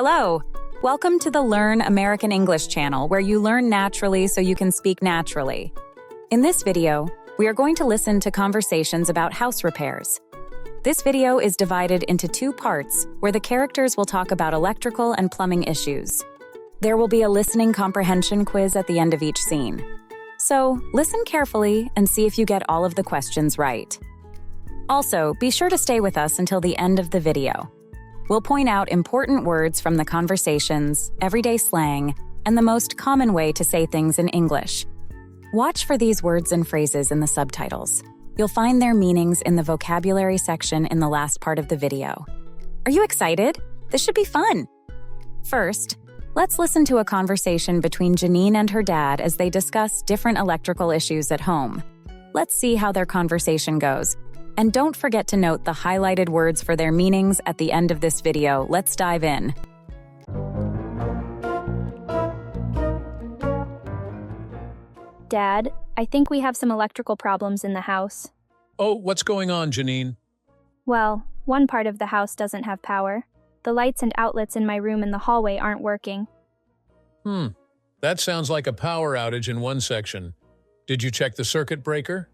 Hello! Welcome to the Learn American English channel, where you learn naturally so you can speak naturally. In this video, we are going to listen to conversations about house repairs. This video is divided into two parts, where the characters will talk about electrical and plumbing issues. There will be a listening comprehension quiz at the end of each scene. So, listen carefully and see if you get all of the questions right. Also, be sure to stay with us until the end of the video. We'll point out important words from the conversations, everyday slang, and the most common way to say things in English. Watch for these words and phrases in the subtitles. You'll find their meanings in the vocabulary section in the last part of the video. Are you excited? This should be fun! First, let's listen to a conversation between Janine and her dad as they discuss different electrical issues at home. Let's see how their conversation goes. And don't forget to note the highlighted words for their meanings at the end of this video. Let's dive in. Dad, I think we have some electrical problems in the house. Oh, what's going on, Janine? Well, one part of the house doesn't have power. The lights and outlets in my room and the hallway aren't working. That sounds like a power outage in one section. Did you check the circuit breaker?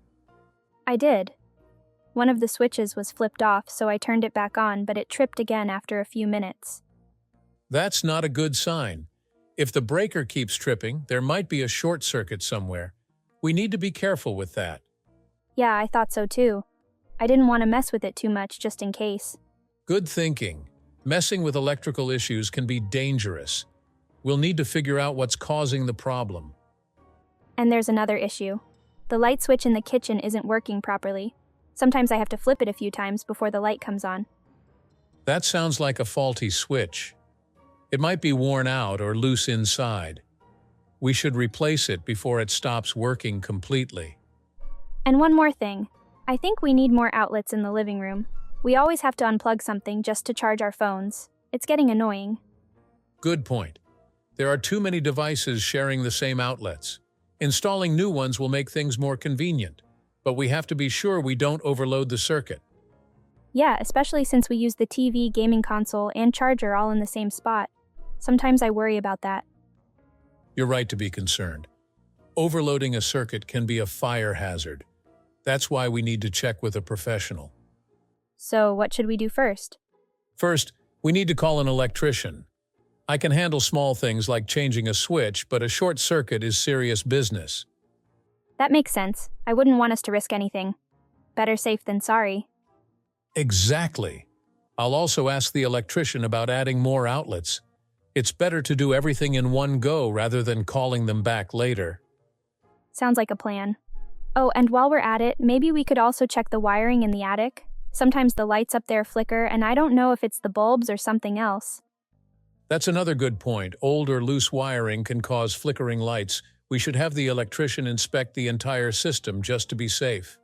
I did. One of the switches was flipped off, so I turned it back on, but it tripped again after a few minutes. That's not a good sign. If the breaker keeps tripping, there might be a short circuit somewhere. We need to be careful with that. Yeah, I thought so too. I didn't want to mess with it too much, just in case. Good thinking. Messing with electrical issues can be dangerous. We'll need to figure out what's causing the problem. And there's another issue. The light switch in the kitchen isn't working properly. Sometimes I have to flip it a few times before the light comes on. That sounds like a faulty switch. It might be worn out or loose inside. We should replace it before it stops working completely. And one more thing. I think we need more outlets in the living room. We always have to unplug something just to charge our phones. It's getting annoying. Good point. There are too many devices sharing the same outlets. Installing new ones will make things more convenient, but we have to be sure we don't overload the circuit. Yeah, especially since we use the TV, gaming console, and charger all in the same spot. Sometimes I worry about that. You're right to be concerned. Overloading a circuit can be a fire hazard. That's why we need to check with a professional. So, what should we do first? First, we need to call an electrician. I can handle small things like changing a switch, but a short circuit is serious business. That makes sense. I wouldn't want us to risk anything. Better safe than sorry. Exactly. I'll also ask the electrician about adding more outlets. It's better to do everything in one go rather than calling them back later. Sounds like a plan. Oh, and while we're at it, maybe we could also check the wiring in the attic. Sometimes the lights up there flicker, and I don't know if it's the bulbs or something else. That's another good point. Old or loose wiring can cause flickering lights. We should have the electrician inspect the entire system just to be safe.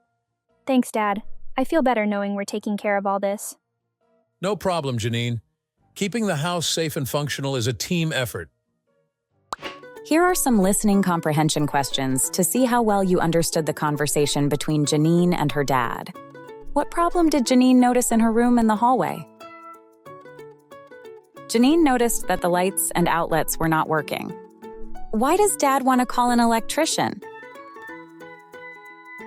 Thanks, Dad. I feel better knowing we're taking care of all this. No problem, Janine. Keeping the house safe and functional is a team effort. Here are some listening comprehension questions to see how well you understood the conversation between Janine and her dad. What problem did Janine notice in her room in the hallway? Janine noticed that the lights and outlets were not working. Why does Dad want to call an electrician?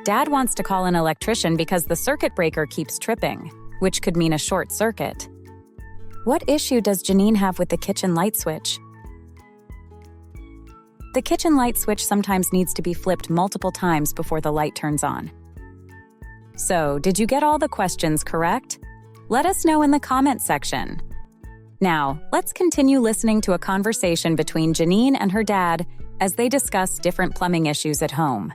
Dad wants to call an electrician because the circuit breaker keeps tripping, which could mean a short circuit. What issue does Janine have with the kitchen light switch? The kitchen light switch sometimes needs to be flipped multiple times before the light turns on. So, did you get all the questions correct? Let us know in the comment section. Now, let's continue listening to a conversation between Janine and her dad as they discuss different plumbing issues at home.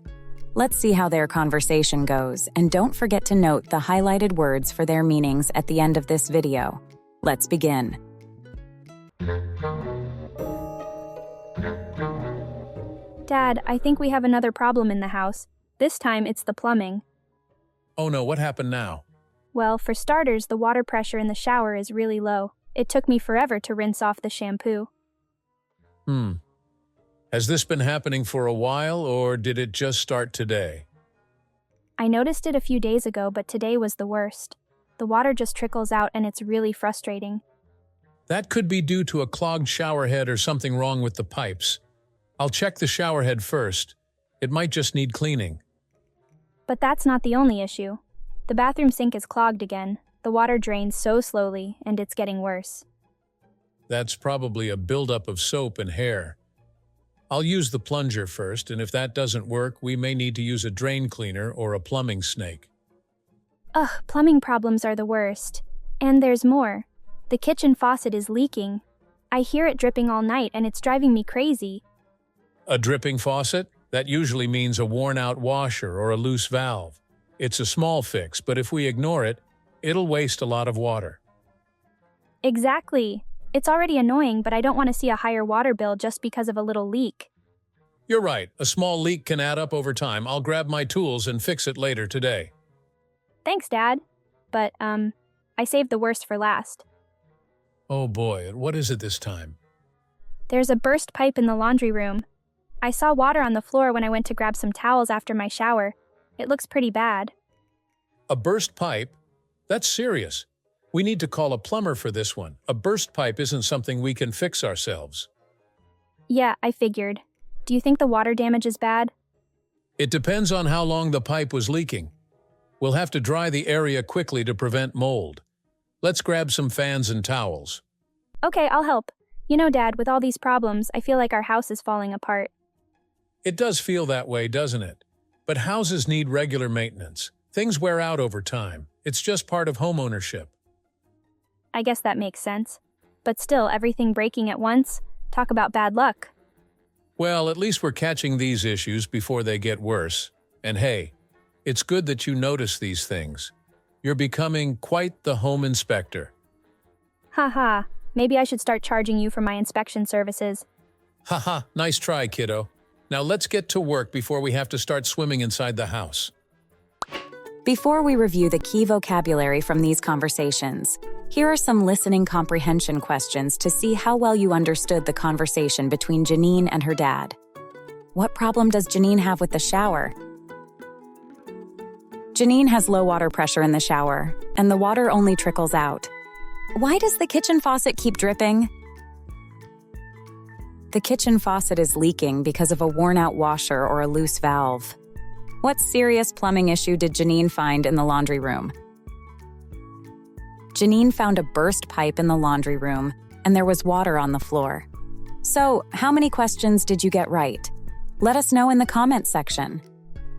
Let's see how their conversation goes, and don't forget to note the highlighted words for their meanings at the end of this video. Let's begin. Dad, I think we have another problem in the house. This time it's the plumbing. Oh no, what happened now? Well, for starters, the water pressure in the shower is really low. It took me forever to rinse off the shampoo. Has this been happening for a while, or did it just start today? I noticed it a few days ago, but today was the worst. The water just trickles out and it's really frustrating. That could be due to a clogged shower head or something wrong with the pipes. I'll check the shower head first. It might just need cleaning. But that's not the only issue. The bathroom sink is clogged again. The water drains so slowly, and it's getting worse. That's probably a buildup of soap and hair. I'll use the plunger first, and if that doesn't work, we may need to use a drain cleaner or a plumbing snake. Ugh, plumbing problems are the worst. And there's more. The kitchen faucet is leaking. I hear it dripping all night, and it's driving me crazy. A dripping faucet? That usually means a worn-out washer or a loose valve. It's a small fix, but if we ignore it, it'll waste a lot of water. Exactly. It's already annoying, but I don't want to see a higher water bill just because of a little leak. You're right. A small leak can add up over time. I'll grab my tools and fix it later today. Thanks, Dad. But, I saved the worst for last. Oh boy, what is it this time? There's a burst pipe in the laundry room. I saw water on the floor when I went to grab some towels after my shower. It looks pretty bad. A burst pipe? That's serious. We need to call a plumber for this one. A burst pipe isn't something we can fix ourselves. Yeah, I figured. Do you think the water damage is bad? It depends on how long the pipe was leaking. We'll have to dry the area quickly to prevent mold. Let's grab some fans and towels. Okay, I'll help. You know, Dad, with all these problems, I feel like our house is falling apart. It does feel that way, doesn't it? But houses need regular maintenance. Things wear out over time. It's just part of homeownership. I guess that makes sense. But still, everything breaking at once? Talk about bad luck. Well, at least we're catching these issues before they get worse. And hey, it's good that you notice these things. You're becoming quite the home inspector. Haha, maybe I should start charging you for my inspection services. Haha, nice try, kiddo. Now let's get to work before we have to start swimming inside the house. Before we review the key vocabulary from these conversations, here are some listening comprehension questions to see how well you understood the conversation between Janine and her dad. What problem does Janine have with the shower? Janine has low water pressure in the shower, and the water only trickles out. Why does the kitchen faucet keep dripping? The kitchen faucet is leaking because of a worn-out washer or a loose valve. What serious plumbing issue did Janine find in the laundry room? Janine found a burst pipe in the laundry room, and there was water on the floor. So, how many questions did you get right? Let us know in the comments section.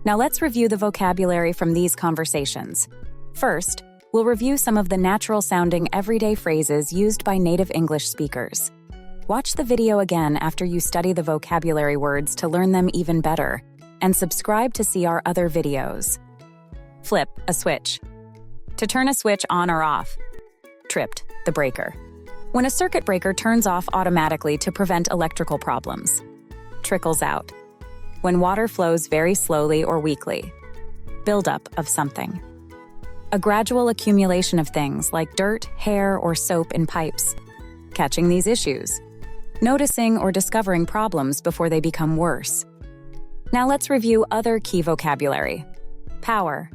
Now let's review the vocabulary from these conversations. First, we'll review some of the natural-sounding everyday phrases used by native English speakers. Watch the video again after you study the vocabulary words to learn them even better, and subscribe to see our other videos. Flip, a switch. To turn a switch on or off. Tripped, the breaker. When a circuit breaker turns off automatically to prevent electrical problems. Trickles out. When water flows very slowly or weakly. Buildup of something. A gradual accumulation of things like dirt, hair, or soap in pipes. Catching these issues. Noticing or discovering problems before they become worse. Now let's review other key vocabulary. Power.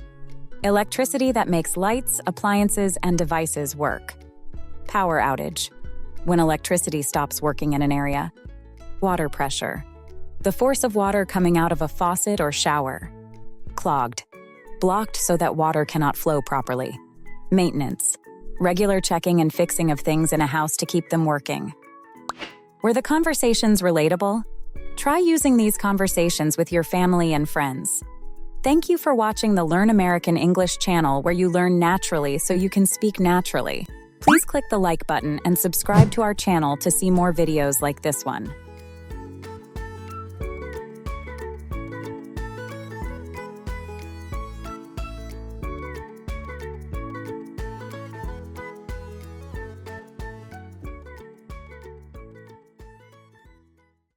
Electricity that makes lights, appliances, and devices work. Power outage. When electricity stops working in an area. Water pressure. The force of water coming out of a faucet or shower. Clogged. Blocked so that water cannot flow properly. Maintenance. Regular checking and fixing of things in a house to keep them working. Were the conversations relatable? Try using these conversations with your family and friends. Thank you for watching the Learn American English channel where you learn naturally so you can speak naturally. Please click the like button and subscribe to our channel to see more videos like this one.